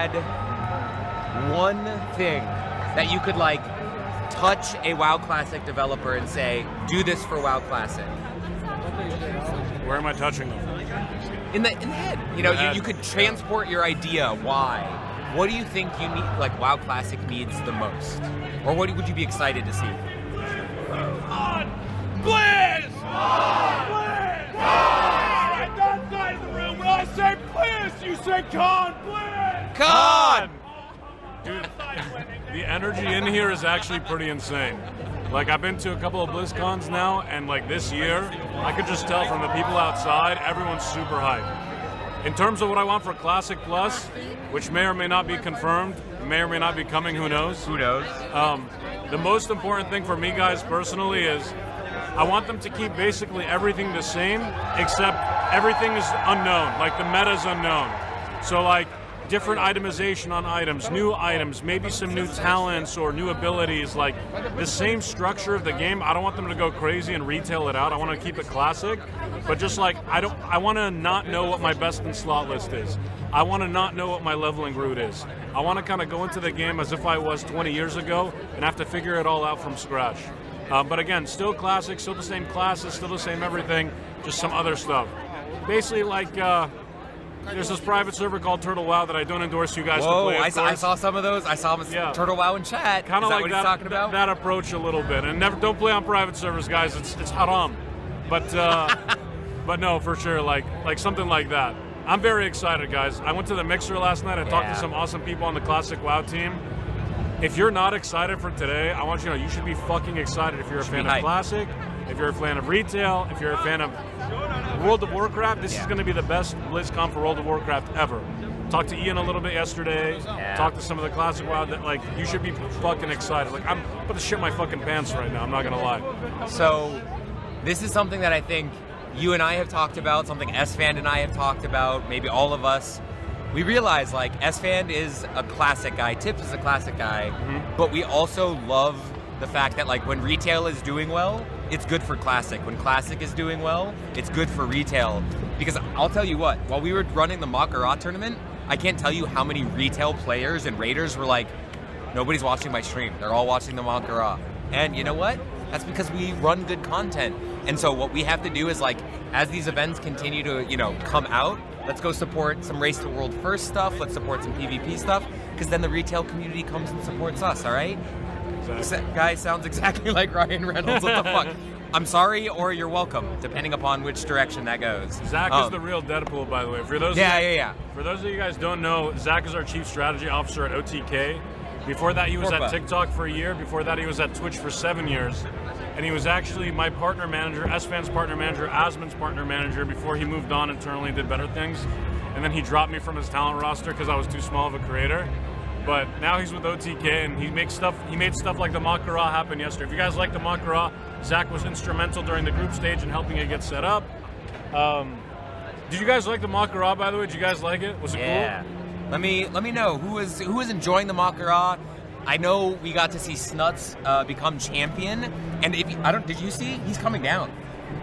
had one thing that you could like touch a WoW Classic developer and say, do this for WoW Classic. Where am I touching them? In the head. You know, you could transport your idea. Why? What do you think you need? Like WoW Classic needs the most, or what would you be excited to see? Blizz! Blizz! Alright, that side of the room. When I say Blizz, you say Con. Blizz! Con! Dude, the energy in here is actually pretty insane. Like, I've been to a couple of BlizzCons now, and like this year, I could just tell from the people outside, everyone's super hyped. In terms of what I want for Classic Plus, which may or may not be confirmed, may or may not be coming, who knows? Who knows? The most important thing for me, guys, personally, is I want them to keep basically everything the same, except everything is unknown. Like, the meta's unknown. So, like, different itemization on items, new items, maybe some new talents or new abilities, like the same structure of the game. I don't want them to go crazy and retail it out. I want to keep it classic, but just like I want to not know what my best in slot list is. I want to not know what my leveling route is. I want to kind of go into the game as if I was 20 years ago and have to figure it all out from scratch. But again, still classic, still the same classes, still the same everything, just some other stuff. Basically like, there's this private server called Turtle WoW that I don't endorse you guys to play. I saw some of those. I saw Turtle WoW in chat. Kind of like what he's talking about? that approach a little bit. And don't play on private servers, guys. It's haram. But but no, for sure, like something like that. I'm very excited, guys. I went to the Mixer last night. I talked to some awesome people on the Classic WoW team. If you're not excited for today, I want you to know you should be fucking excited if you're a fan of Classic, if you're a fan of retail, if you're a fan of World of Warcraft. This is going to be the best BlizzCon for World of Warcraft ever. Talked to Ian a little bit yesterday. Talked to some of the Classic WoW. That, like, you should be fucking excited. Like, I'm about to shit my fucking pants right now. I'm not going to lie. So, this is something that I think you and I have talked about, something S-Fan and I have talked about, maybe all of us. We realize, like, S-Fan is a classic guy, Tips is a classic guy, but we also love the fact that, like, when retail is doing well, it's good for Classic. When Classic is doing well, it's good for retail. Because I'll tell you what, while we were running the Makara tournament, I can't tell you how many retail players and raiders were like, nobody's watching my stream. They're all watching the Makara. And you know what? That's because we run good content. And so what we have to do is, like, as these events continue to, you know, come out, let's go support some Race to World First stuff, let's support some PvP stuff, because then the retail community comes and supports us, all right? Exactly. Guy sounds exactly like Ryan Reynolds. What the fuck? I'm sorry, or you're welcome, depending upon which direction that goes. Zach is the real Deadpool, by the way. For those For those of you guys don't know, Zach is our Chief Strategy Officer at OTK. Before that, he was at TikTok for a year. Before that, he was at Twitch for 7 years. And he was actually my partner manager, S-Fan's partner manager, Asmon's partner manager, before he moved on internally and did better things. And then he dropped me from his talent roster because I was too small of a creator. But now he's with OTK, and he made stuff like the Makara happen yesterday. If you guys like the Makara, Zach was instrumental during the group stage in helping it get set up. Did you guys like the Makara, by the way? Did you guys like it? Was it cool? Let me know who is enjoying the Makara. I know we got to see Snuts become champion, and did you see? He's coming down.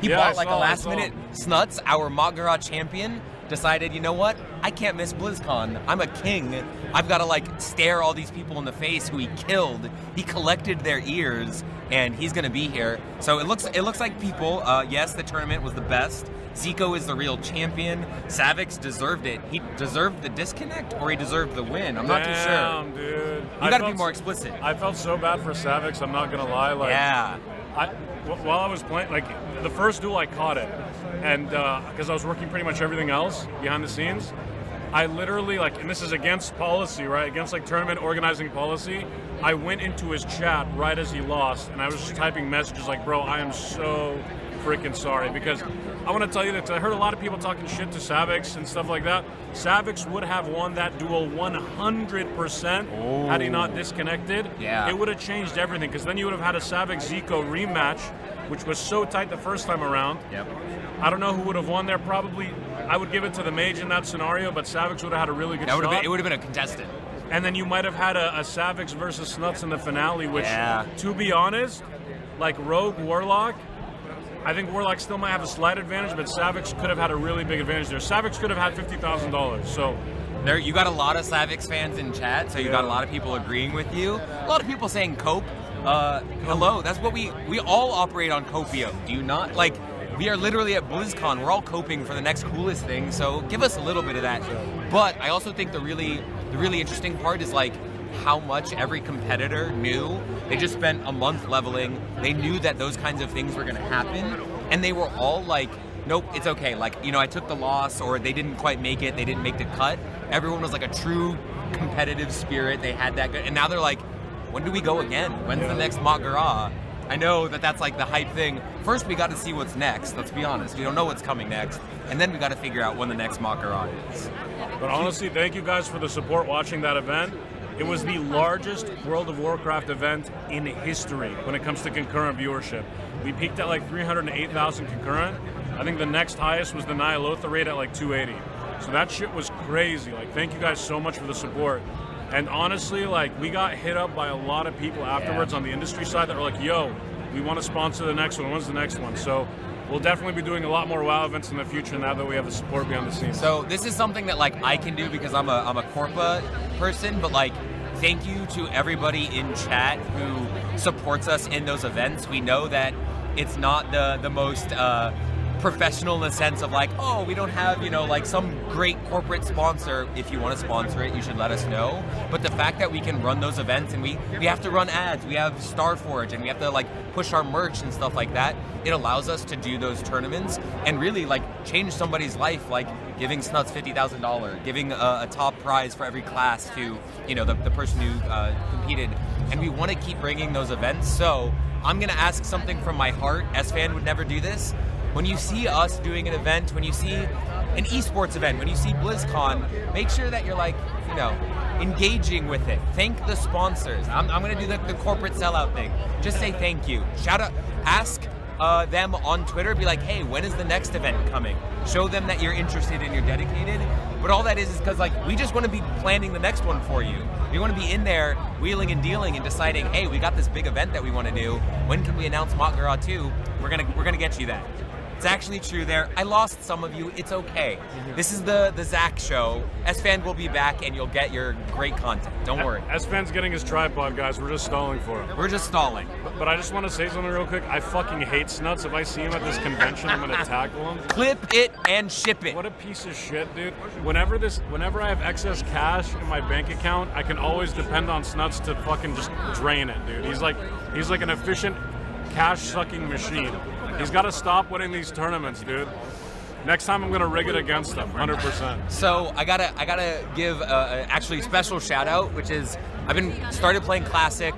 He bought like a last minute Snuts, our Makara champion. Decided, you know what? I can't miss BlizzCon. I'm a king. I've got to like stare all these people in the face who he killed. He collected their ears, and he's gonna be here. So it looks like people. Yes, the tournament was the best. Zico is the real champion. Savix deserved it. He deserved the disconnect, or he deserved the win. I'm not too sure. Dude. You got to be more explicit. I felt so bad for Savix. I'm not gonna lie. Like, while I was playing, like the first duel, I caught it, and because I was working pretty much everything else behind the scenes, I literally, like, and this is against policy, right? Against like tournament organizing policy. I went into his chat right as he lost, and I was just typing messages like, "Bro, I am so freaking sorry," because I want to tell you that I heard a lot of people talking shit to Savix and stuff like that. Savix would have won that duel 100% had he not disconnected. Yeah. It would have changed everything, because then you would have had a Savix-Zico rematch, which was so tight the first time around. Yep. I don't know who would have won there. Probably, I would give it to the Mage in that scenario, but Savix would have had a really good shot. It would have been a contestant. And then you might have had a Savix versus Snuts in the finale, which, to be honest, like Rogue Warlock, I think Warlock still might have a slight advantage, but Savix could have had a really big advantage there. Savix could have had $50,000. So There, you got a lot of Slavics fans in chat, so you got a lot of people agreeing with you. A lot of people saying cope. Hello, that's what we all operate on copium. Do you not? Like, we are literally at BlizzCon. We're all coping for the next coolest thing, so give us a little bit of that. But I also think the really interesting part is like how much every competitor knew. They just spent a month leveling. They knew that those kinds of things were going to happen, and they were all like, nope, it's okay. Like, you know, I took the loss, or they didn't quite make it. They didn't make the cut. Everyone was like a true competitive spirit. They had that good, and now they're like, when do we go again? When's the next Magara? I know that that's like the hype thing. First, we got to see what's next. Let's be honest. We don't know what's coming next, and then we got to figure out when the next Magara is. But honestly, thank you guys for the support watching that event. It was the largest World of Warcraft event in history when it comes to concurrent viewership. We peaked at like 308,000 concurrent. I think the next highest was the Nyalotha rate at like 280. So that shit was crazy. Like, thank you guys so much for the support. And honestly, like, we got hit up by a lot of people afterwards on the industry side that were like, yo, we want to sponsor the next one. When's the next one? So we'll definitely be doing a lot more WoW events in the future now that we have the support behind the scenes. So this is something that like I can do because I'm a Corpa person, but like, thank you to everybody in chat who supports us in those events. We know that it's not the most professional in the sense of like, oh, we don't have, you know, like some great corporate sponsor. If you want to sponsor it, you should let us know. But the fact that we can run those events and we have to run ads, we have Starforge, and we have to like push our merch and stuff like that, it allows us to do those tournaments and really like change somebody's life, like giving Snuts $50,000, giving a top prize for every class to, you know, the person who competed. And we want to keep bringing those events. So I'm going to ask something from my heart. S-Fan would never do this. When you see us doing an event, when you see an esports event, when you see BlizzCon, make sure that you're like, you know, engaging with it. Thank the sponsors. I'm going to do the corporate sellout thing. Just say thank you. Shout out, ask them on Twitter, be like, hey, when is the next event coming? Show them that you're interested and you're dedicated. But all that is because like we just want to be planning the next one for you. We want to be in there wheeling and dealing and deciding, hey, we got this big event that we want to do. When can we announce Matgara 2? We're gonna get you that. It's actually true there. I lost some of you. It's okay. This is the Zach show. S-Fan will be back and you'll get your great content. Don't worry. S-Fan's getting his tripod, guys. We're just stalling for him. We're just stalling. But I just want to say something real quick. I fucking hate Snuts. If I see him at this convention, I'm going to tackle him. Clip it and ship it. What a piece of shit, dude. Whenever I have excess cash in my bank account, I can always depend on Snuts to fucking just drain it, dude. He's like an efficient cash-sucking machine. He's got to stop winning these tournaments, dude. Next time I'm gonna rig it against him, 100%. So I gotta give actually special shout out, which is I've started playing Classic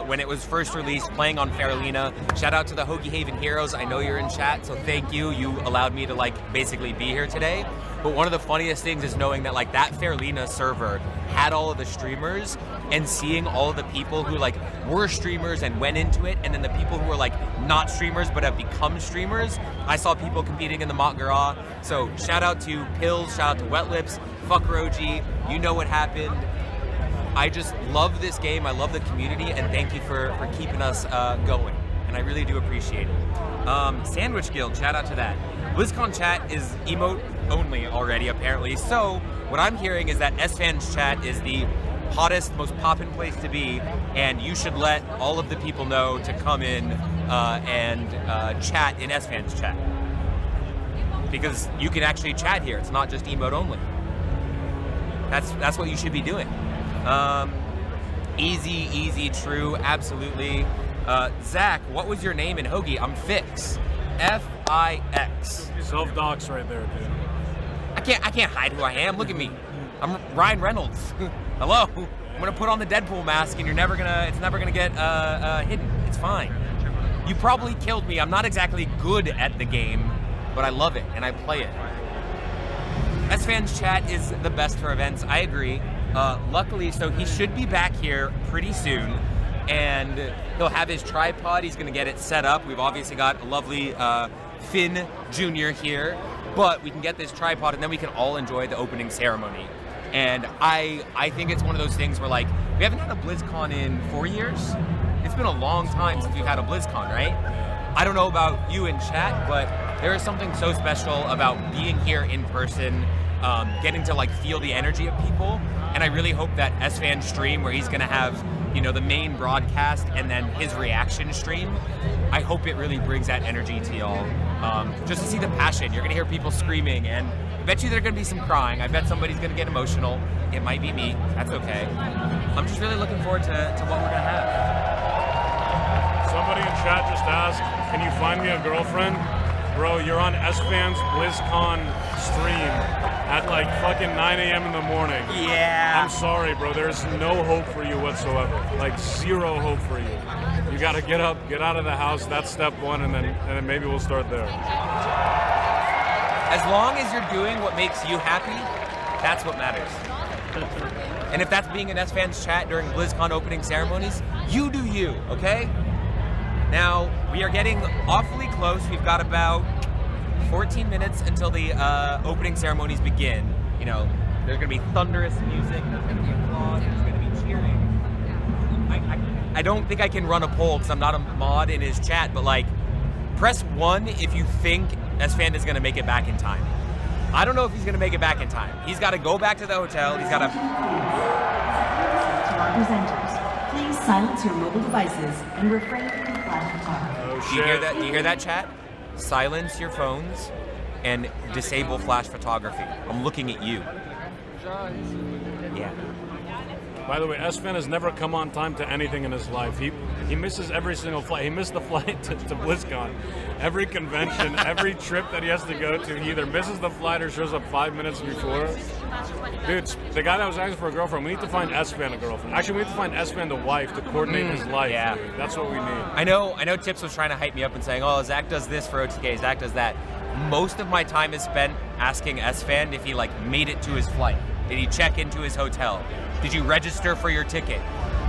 when it was first released, playing on Faralina. Shout out to the Hoagie Haven Heroes. I know you're in chat, so thank you. You allowed me to like basically be here today. But one of the funniest things is knowing that like that Faralina server had all of the streamers and seeing all of the people who like were streamers and went into it, and then the people who were like not streamers but have become streamers. I saw people competing in the Matgara. So shout out to Pills, shout out to Wet Lips, fuck Roji, you know what happened. I just love this game, I love the community, and thank you for keeping us going. And I really do appreciate it. Sandwich Guild, shout out to that. BlizzCon chat is emote only already, apparently. So what I'm hearing is that S-Fans chat is the hottest, most poppin' place to be, and you should let all of the people know to come in and chat in S-Fans chat. Because you can actually chat here, it's not just emote only. That's what you should be doing. Easy, true, absolutely. Zach, what was your name in Hoagie? I'm Fix. F-I-X. Self-docs right there, dude. I can't hide who I am. Look at me. I'm Ryan Reynolds. Hello. I'm gonna put on the Deadpool mask, and it's never gonna get hidden. It's fine. You probably killed me. I'm not exactly good at the game, but I love it and I play it. S-Fans chat is the best for events. I agree. Luckily, so he should be back here pretty soon, and he'll have his tripod. He's gonna get it set up. We've obviously got a lovely Finn Jr. here, but we can get this tripod and then we can all enjoy the opening ceremony. And I think it's one of those things where like, we haven't had a BlizzCon in 4 years. It's been a long time since we've had a BlizzCon, right? I don't know about you in chat, but there is something so special about being here in person getting to like feel the energy of people. And I really hope that S-Fan stream where he's going to have, you know, the main broadcast and then his reaction stream, I hope it really brings that energy to y'all. Just to see the passion. You're going to hear people screaming, and I bet you there's going to be some crying. I bet somebody's going to get emotional. It might be me. That's okay. I'm just really looking forward to what we're going to have. Somebody in chat just asked, can you find me a girlfriend? Bro, you're on S-Fan's BlizzCon stream at like fucking 9 a.m. in the morning. Yeah. I'm sorry, bro. There's no hope for you whatsoever. Like, zero hope for you. You gotta get up, get out of the house. That's step one, and then maybe we'll start there. As long as you're doing what makes you happy, that's what matters. And if that's being in S-Fans chat during BlizzCon opening ceremonies, you do you, okay? Now, we are getting awfully close. We've got about 14 minutes until the opening ceremonies begin. You know, there's going to be thunderous music, there's going to be applause, there's going to be cheering. I don't think I can run a poll because I'm not a mod in his chat, but like, press 1 if you think S-Fan is going to make it back in time. I don't know if he's going to make it back in time. He's got to go back to the hotel. He's got to... To our presenters, please silence your mobile devices and refrain from flash photography. Oh, Do shit. you hear that? Do you hear that, chat? Silence your phones and disable flash photography. I'm looking at you. Yeah. By the way, S-Fan has never come on time to anything in his life. He misses every single flight. He missed the flight to BlizzCon. Every convention, every trip that he has to go to, he either misses the flight or shows up 5 minutes before. Dude, the guy that was asking for a girlfriend, we need to find S-Fan a girlfriend. Actually, we need to find S-Fan the wife to coordinate his life. Yeah. Dude. That's what we need. I know Tips was trying to hype me up and saying, oh, Zach does this for OTK, Zach does that. Most of my time is spent asking S-Fan if he like made it to his flight. Did he check into his hotel? Did you register for your ticket?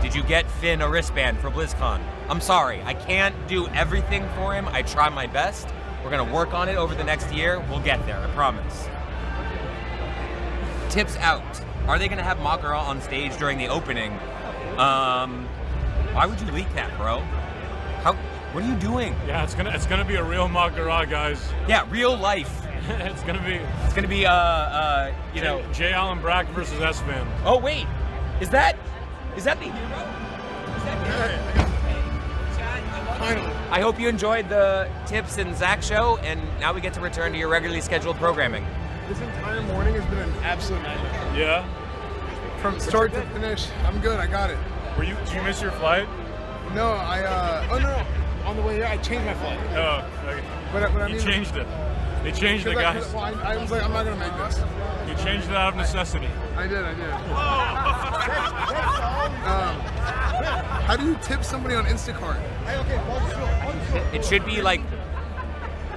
Did you get Finn a wristband for BlizzCon? I'm sorry, I can't do everything for him. I try my best. We're gonna work on it over the next year. We'll get there, I promise. Tips out. Are they gonna have Makara on stage during the opening? Why would you leak that, bro? What are you doing? Yeah, it's gonna be a real Makara, guys. Yeah, real life. It's gonna be You know. J. Allen Brack versus S-Fan. Oh wait, is that the hero? Finally. I hope you enjoyed the Tips and Zach show, and now we get to return to your regularly scheduled programming. This entire morning has been an absolute nightmare. Yeah. From start to finish, I'm good. I got it. Did you miss your flight? No, no. On the way here, I changed my flight. Oh, okay. But I You mean, changed it. They changed it, guys. I was like, I'm not gonna make this. You changed it out of necessity. I did. How do you tip somebody on Instacart? It should be like,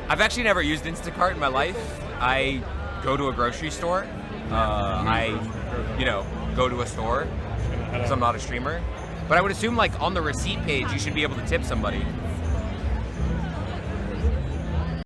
I've actually never used Instacart in my life. I go to a grocery store. I go to a store because I'm not a streamer. But I would assume like on the receipt page, you should be able to tip somebody.